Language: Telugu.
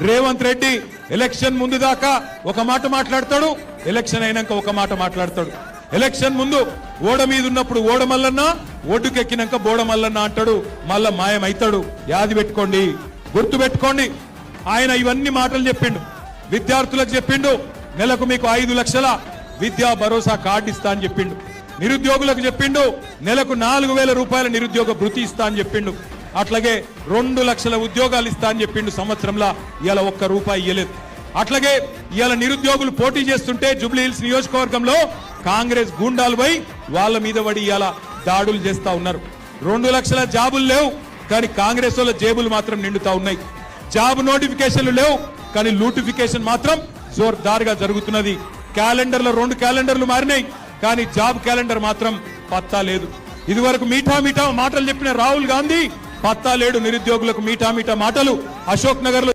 రేవంత్ రెడ్డి ఎలక్షన్ ముందు దాకా ఒక మాట మాట్లాడతాడు, ఎలక్షన్ అయినాక ఒక మాట మాట్లాడతాడు. ఎలక్షన్ ముందు ఓడ మీద ఉన్నప్పుడు ఓడమల్లన్న, ఒడ్డుకెక్కినాక బోడమల్లన్న అంటాడు, మళ్ళా మాయమైతాడు. యాది పెట్టుకోండి, గుర్తు పెట్టుకోండి. ఆయన ఇవన్నీ మాటలు చెప్పిండు, విద్యార్థులకు చెప్పిండు, నెలకు మీకు 5 లక్షల విద్యా భరోసా కార్డు ఇస్తా అని చెప్పిండు. నిరుద్యోగులకు చెప్పిండు, నెలకు 4,000 రూపాయల నిరుద్యోగ భృతి ఇస్తా అని చెప్పిండు. అట్లాగే 2 లక్షల ఉద్యోగాలు ఇస్తా అని చెప్పిండు. సంవత్సరంలో ఇవాళ 1 రూపాయి ఇవ్వలేదు. అట్లాగే ఇవాళ నిరుద్యోగులు పోటీ చేస్తుంటే జూబ్లీ హిల్స్ నియోజకవర్గంలో కాంగ్రెస్ గూండాలు పోయి వాళ్ళ మీద పడి ఇవాళ దాడులు చేస్తా ఉన్నారు. 2 లక్షల జాబులు లేవు, కానీ కాంగ్రెస్ వాళ్ళ జేబులు మాత్రం నిండుతా ఉన్నాయి. జాబ్ నోటిఫికేషన్లు లేవు, కానీ లూటిఫికేషన్ మాత్రం జోర్దార్గా జరుగుతున్నది. క్యాలెండర్లో 2 క్యాలెండర్లు మారినాయి, కానీ జాబ్ క్యాలెండర్ మాత్రం పత్తా లేదు. ఇదివరకు మీఠా మీఠా మాటలు చెప్పిన రాహుల్ గాంధీ పత్తా లేడు. నిరుద్యోగులకు మీఠా మీఠా మాటలు అశోక్ నగర్ లో